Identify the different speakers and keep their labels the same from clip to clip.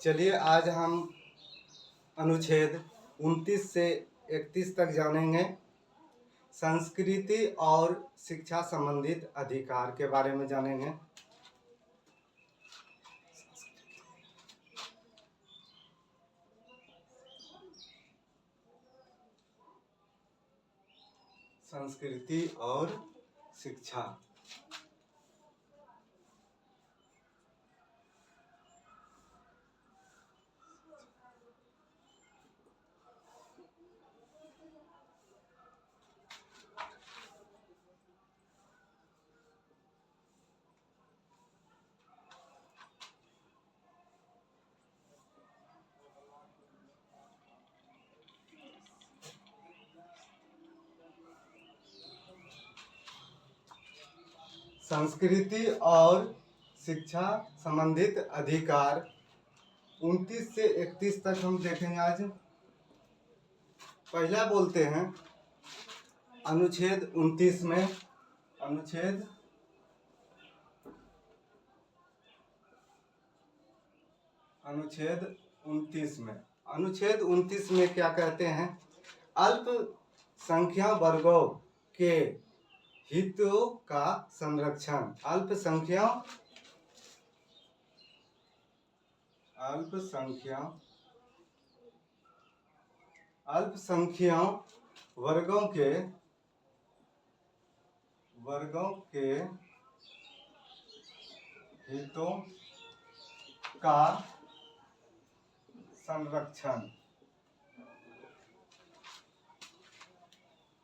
Speaker 1: चलिए आज हम अनुच्छेद 29 से 31 तक जानेंगे। संस्कृति और शिक्षा संबंधित अधिकार के बारे में जानेंगे। संस्कृति और शिक्षा। संस्कृति और शिक्षा संबंधित अधिकार 29 से 31 तक हम देखेंगे आज। पहला बोलते हैं अनुच्छेद 29 में। अनुच्छेद 29 में क्या कहते हैं? अल्पसंख्यक वर्गों के हितों का संरक्षण। अल्पसंख्यक वर्गों के हितों का संरक्षण।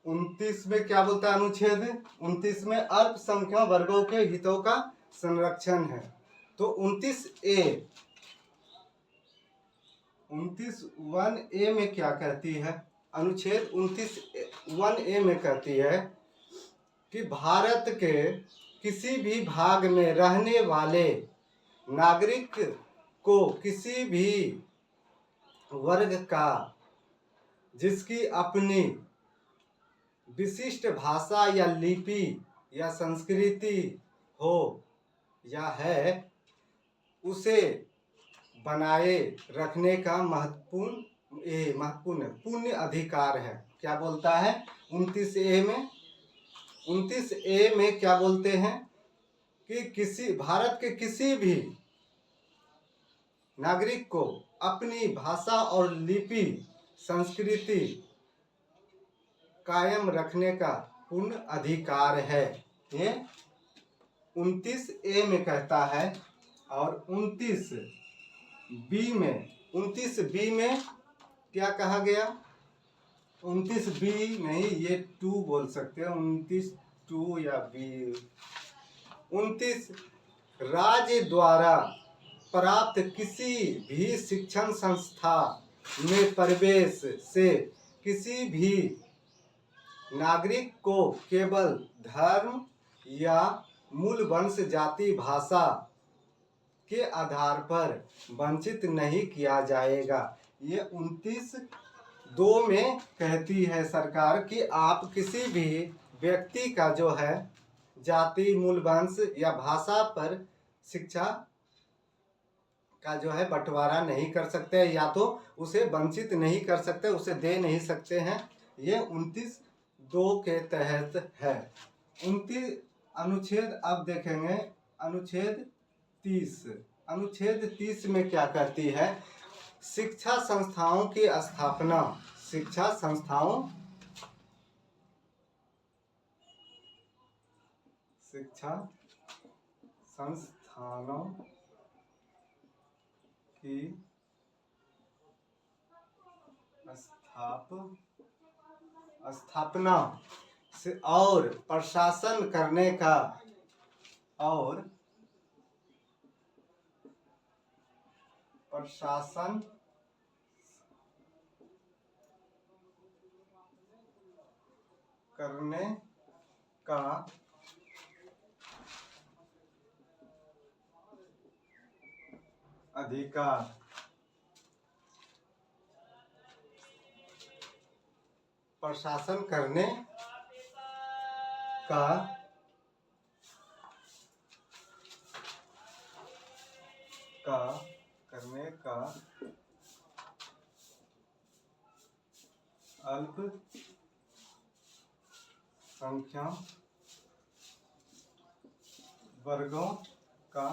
Speaker 1: 29 में क्या बोलता है? अनुच्छेद 29 में अल्पसंख्यक वर्गों के हितों का संरक्षण है। तो 29(1)(a) में क्या कहती है? अनुच्छेद 29(1)(a) में कहती है कि भारत के किसी भी भाग में रहने वाले नागरिक को किसी भी वर्ग का जिसकी अपनी विशिष्ट भाषा या लिपि या संस्कृति हो या है, उसे बनाए रखने का महत्वपूर्ण पूर्ण अधिकार है। क्या बोलता है 29(a) में? 29(a) में क्या बोलते हैं कि भारत के किसी भी नागरिक को अपनी भाषा और लिपि संस्कृति कायम रखने का पूर्ण अधिकार है। ये 29(a) में कहता है। और 29(b) में क्या कहा गया? 29(b) नहीं, ये 2 बोल सकते हैं। 29(2) या b। 29 राज्य द्वारा प्राप्त किसी भी शिक्षण संस्था में प्रवेश से किसी भी नागरिक को केवल धर्म या मूल वंश जाति भाषा के आधार पर वंचित नहीं किया जाएगा। ये 29(2) में कहती है सरकार कि आप किसी भी व्यक्ति का जो है जाति, मूल वंश या भाषा पर शिक्षा का जो है बंटवारा नहीं कर सकते, या तो उसे वंचित नहीं कर सकते, उसे दे नहीं सकते हैं। ये 29(2) के तहत है। 29 अनुच्छेद अब देखेंगे अनुच्छेद 30। अनुच्छेद 30 में क्या कहती है? शिक्षा संस्थाओं की स्थापना। शिक्षा संस्थानों की स्थापना से और प्रशासन करने का अधिकार। प्रशासन करने का करने का अल्पसंख्यक वर्गों का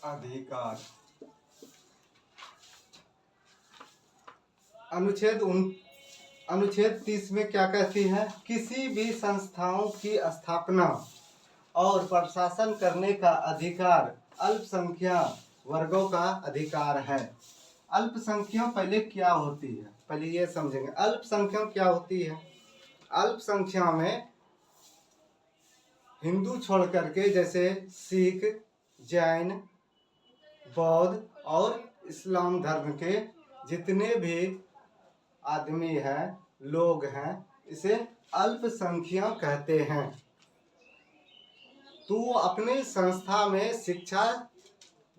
Speaker 1: अधिकार। अनुच्छेद 30 में क्या कहती है? किसी भी संस्थाओं की स्थापना और प्रशासन करने का अधिकार अल्पसंख्यक वर्गों का अधिकार है। अल्पसंख्यक पहले क्या होती है, पहले ये समझेंगे। अल्पसंख्यक क्या होती है? अल्पसंख्यक में हिंदू छोड़ करके जैसे सिख, जैन, बौद्ध और इस्लाम धर्म के जितने भी आदमी हैं, लोग हैं, इसे अल्पसंख्यक कहते हैं। तो वो अपने संस्था में शिक्षा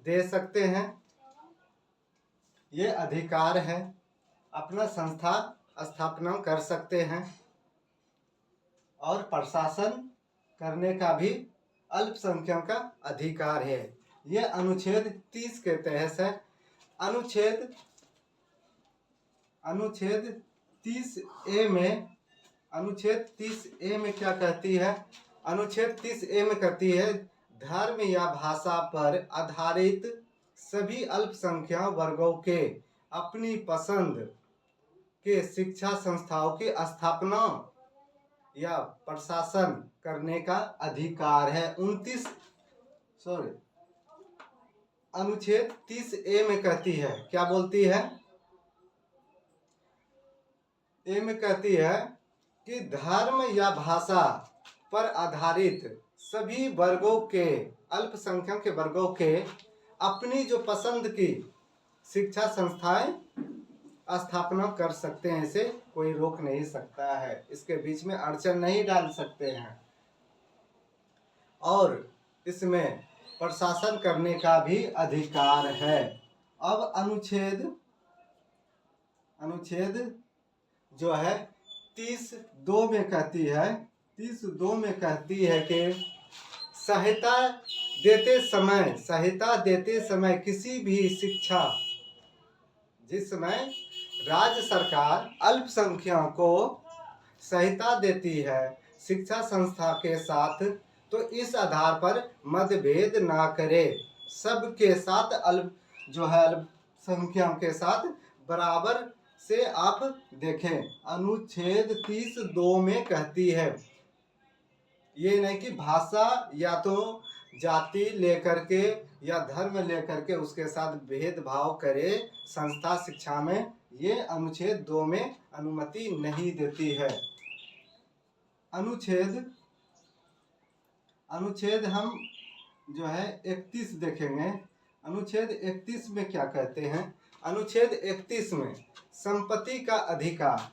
Speaker 1: दे सकते हैं, ये अधिकार है। अपना संस्था स्थापना कर सकते हैं और प्रशासन करने का भी अल्पसंख्यक का अधिकार है। ये अनुच्छेद 30 के तहत है। अनुच्छेद 30A में क्या कहती है? अनुच्छेद 30A में कहती है धर्म या भाषा पर आधारित सभी अल्पसंख्यक वर्गों के अपनी पसंद के शिक्षा संस्थाओं की स्थापना या प्रशासन करने का अधिकार है। अनुच्छेद 30A में कहती है, क्या बोलती है? ए में कहती है कि धर्म या भाषा पर आधारित सभी वर्गों के, अल्पसंख्यक के वर्गों के अपनी जो पसंद की शिक्षा संस्थाएं स्थापना कर सकते हैं। इसे कोई रोक नहीं सकता है, इसके बीच में अड़चन नहीं डाल सकते हैं और इसमें प्रशासन करने का भी अधिकार है। अब अनुच्छेद जो है 30(2) में कहती है, 30(2) में कहती है कि सहायता देते समय किसी भी शिक्षा, जिस समय राज्य सरकार अल्पसंख्यक को सहायता देती है शिक्षा संस्था के साथ, तो इस आधार पर मतभेद ना करे, सबके साथ अल्पसंख्यक के साथ बराबर से आप देखें। अनुच्छेद 30(2) में कहती है, ये नहीं कि भाषा या तो जाति लेकर के या धर्म लेकर के उसके साथ भेदभाव करे संस्था शिक्षा में, ये अनुच्छेद 2 में अनुमति नहीं देती है। अनुच्छेद हम जो है 31 देखेंगे। अनुच्छेद 31 में क्या कहते हैं? अनुच्छेद 31 में संपत्ति का अधिकार,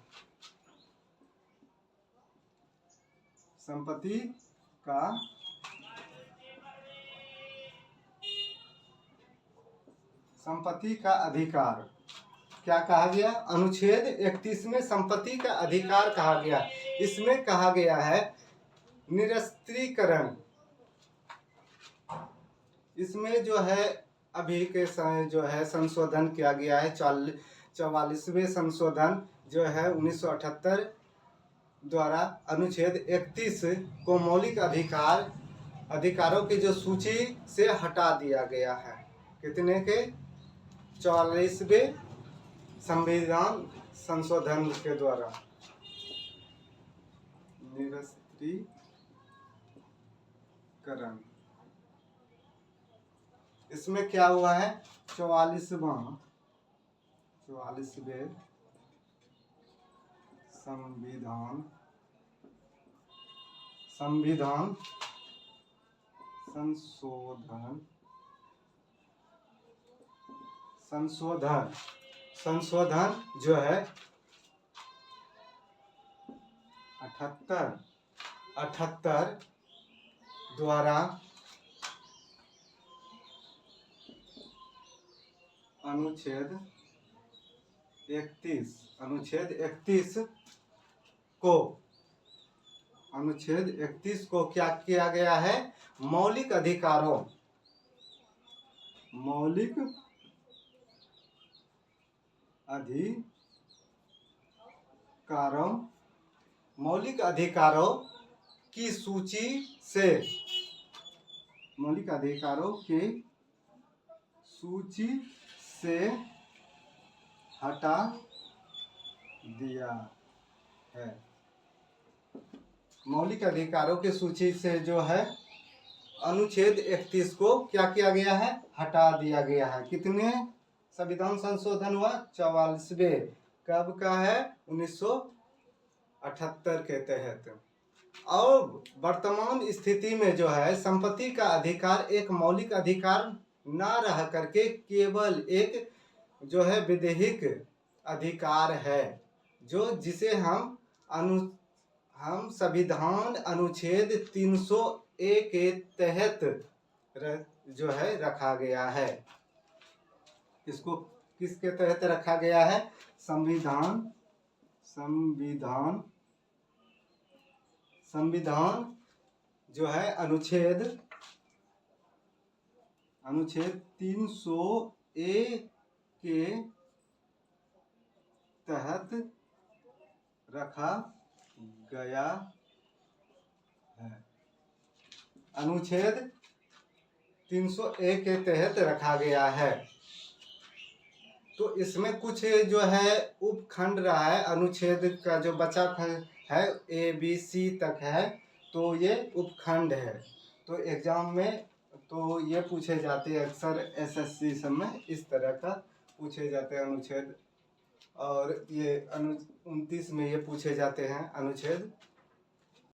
Speaker 1: संपत्ति का अधिकार क्या कहा गया? अनुच्छेद 31 में संपत्ति का अधिकार कहा गया। इसमें कहा गया है निरस्त्रीकरण। इसमें जो है अभी के समय जो है संशोधन किया गया है, 44वें संशोधन जो है 1978 द्वारा अनुच्छेद 31 को मौलिक अधिकारों की जो सूची से हटा दिया गया है। कितने के? 44वें संविधान संशोधन के द्वारा निरस्त्रीकरण। इसमें क्या हुआ है? 44वें संविधान संशोधन जो है 78 द्वारा अनुच्छेद 31 को क्या किया गया है? मौलिक अधिकारों मौलिक अधिकारों मौलिक अधिकारों की सूची से मौलिक अधिकारों की सूची से हटा दिया है। मौलिक अधिकारों की सूची से जो है अनुच्छेद 31 को क्या किया गया है, हटा दिया गया है। कितने संविधान संशोधन हुआ, 44वें, कब का है, 1978 के तहत। और वर्तमान स्थिति में जो है संपत्ति का अधिकार एक मौलिक अधिकार ना रह करके केवल एक जो है विधिक अधिकार है, जो जिसे हम संविधान अनुच्छेद 301 के तहत जो है रखा गया है। इसको किसके तहत रखा गया है, संविधान जो है अनुच्छेद 301 के तहत रखा गया है। अनुच्छेद 301 के तहत रखा गया है। तो इसमें कुछ जो है उपखंड रहा है, अनुच्छेद का जो बचा है ABC तक है, तो ये उपखंड है। तो एग्जाम में तो ये पूछे जाते हैं अक्सर, SSC सब में इस तरह का पूछे जाते हैं अनुच्छेद। और ये 29 में ये पूछे जाते हैं अनुच्छेद